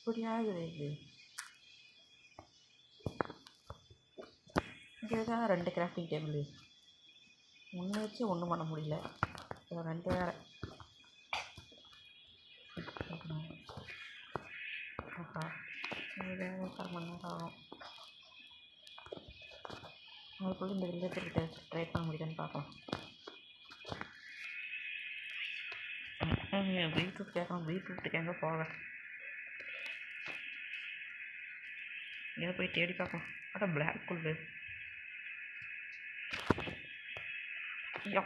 இப்படி ஆகுது இது. இங்கே தான் 2 கிராஃப்டிங் டேபிள் ஒன்று வச்சு ஒன்றும் பண்ண முடியல. 2 வேறு. ஆஹா, இது 1/4 மணி நேரம் ஆகும். அதுக்குள்ளே இந்த வில்லேஜர்கிட்ட ட்ரை பண்ண முடியுதுன்னு பார்க்கலாம். பீட்ரூட் கேட்கலாம். பீட்ரூட்டுக்கு எங்கே போக எங்கே போய் தேடி பார்க்கலாம். அதான் பிளாக் குள்ளு. ஐயோ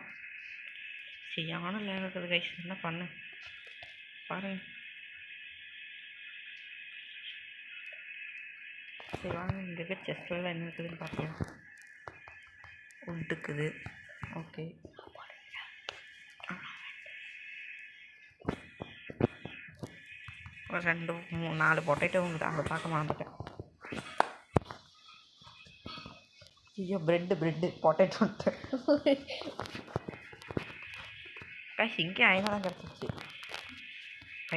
சரியான லேக் இருக்குது கைஸ். என்ன பண்ணு பாருங்க. சரி வாங்க, இங்கே இருக்க செஸ்ட்லாம் என்ன இருக்குதுன்னு பார்க்கலாம். உட் இருக்குது. ஓகே, ஒரு 2 3 4 பொட்டேட்டோ இருக்குது. அங்கே பார்க்க மாட்டேன். ஐயோ ப்ரெட்டு பொட்டேட்டோ கைஸ். இங்கே 5 தான் கிடச்சிச்சு.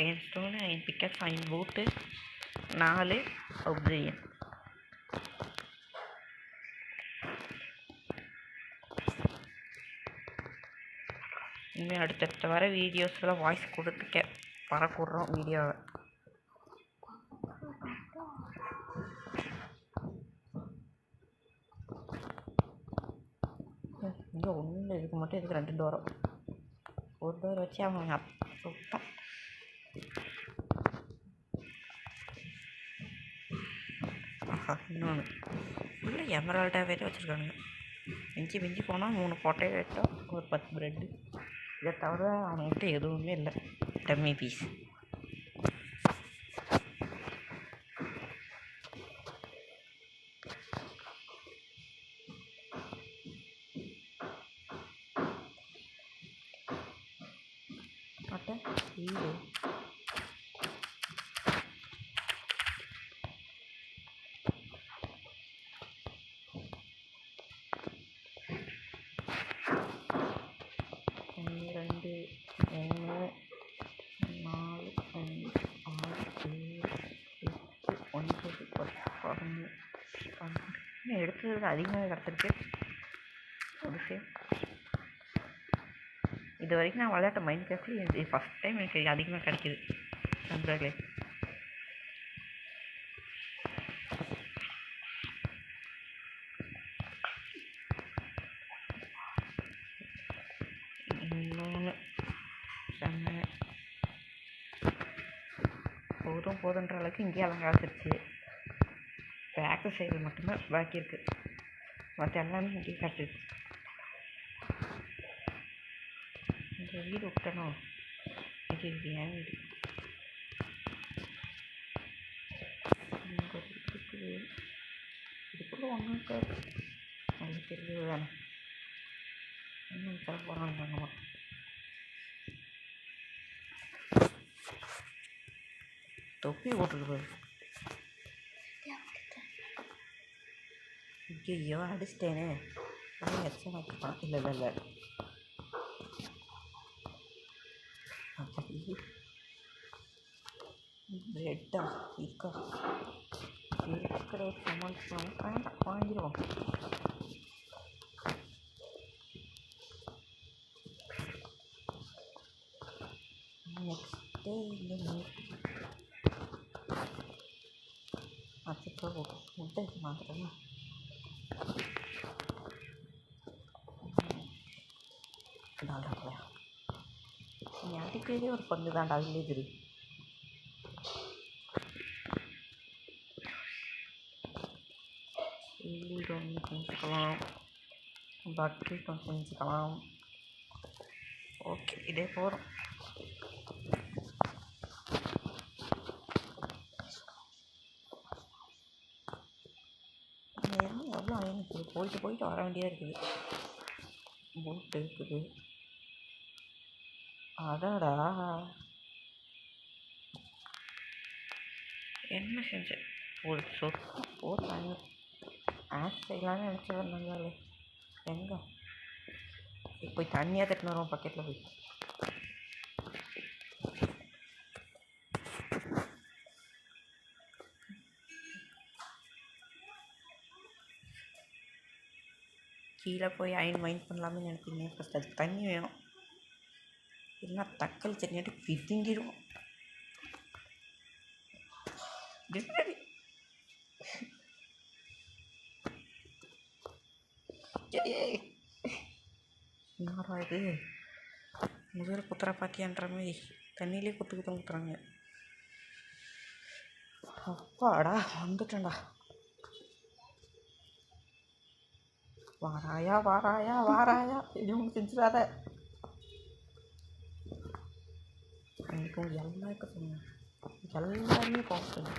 5 ஸ்டோனு, 5 பிக்கஸ், 5 பூட்டு, 4 ஒப்சிடியன். இனிமேல் அடுத்தடுத்த வர வீடியோஸில் வாய்ஸ் கொடுத்து பறக்கூடுறோம் வீடியோவை. இங்கே ஒன்றும் இதுக்கு மட்டும் இதுக்கு 2 டோரம். ஒரு டோர் வச்சு அவங்க சுத்தம். ஆஹா, இன்னொன்று ஃபுல்லாக எமரால்டாகவே வச்சுருக்கானுங்க. மிஞ்சி போனால் 3 பொட்டேட்டோ, ஒரு 10 ப்ரெட்டு. இதை தவிர அவங்ககிட்ட எதுவுமே இல்லை. Dummy piece. வீடு எடுத்தது அதிகமாக கிடச்சிருக்கு. ஒரு சேம் இது வரைக்கும் நான் விளையாட்ட மைண்ட் கிராஃப்டில் இது ஃபஸ்ட் டைம் எனக்கு அதிகமாக கிடைக்கிது நண்பர்களே. இன்னொன்று செம்ம போதுன்ற அளவுக்கு இங்கேயே எல்லாம் கிடச்சிருச்சு. பேக்கு சைடு மட்டும்தான் பாக்கி இருக்குது. மற்ற எல்லாமே இங்கேயே கிடச்சிருச்சு. இந்த வீடு விட்டணும். இது என் வீடு. இருக்குது. இதுக்குள்ளே ஒன்றும் இருக்காது. நல்லா தெரிஞ்சது தானே. இன்னும் தர போகிறாங்க மட்டும். தொப்பி போட்டுருக்கு. ஐயோ அடிச்சிட்டேனே. எச்சம் வைக்கலாம். இல்லை ப்ரெட்டா இருக்கிற சமாளிச்சு வாங்கிடுவோம். நெக்ஸ்ட் டே இல்லை அச்சோ முட்டை மாத்திரமா. நீ அடிக்கிறதே ஒரு பங்கு தான்டா வில்லேஜ். கொஞ்சம் செஞ்சுக்கலாம். பட்ரி கொஞ்சம் செஞ்சுக்கலாம். ஓகே, இதே போகிறோம். எவ்வளோ எனக்கு போயிட்டு வர வேண்டியதாக இருக்குது. பூட்டு இருக்குது. அடாடா என்ன செஞ்சேன். ஒரு சொத்து போட்டாங்க. ஆட் செய்யலான்னு நினச்சி வந்தாங்களே. எங்கே போய் தண்ணியாக தட்டுன்னு வருவோம் பக்கெட்டில் போய். கீழே போய் அயன் மைண்ட் பண்ணலாமே நினைப்பீங்க. ஃபஸ்ட் அதுக்கு தண்ணி வேணும். இல்லைன்னா தக்காளி சட்னியாட்டி பிதுங்கிடும். என்னடா இது முதல் குத்துற பாத்தியான்ற மாதிரி தண்ணியிலே குத்துறாங்க. அப்பாடா வந்துட்டேன்டா. வாராயா வாராயா வாராயா எதுவும் செஞ்சிடாத. எனக்கு எல்லாருக்கும் சொன்னேன், எல்லாருமே பார்ப்பேன்.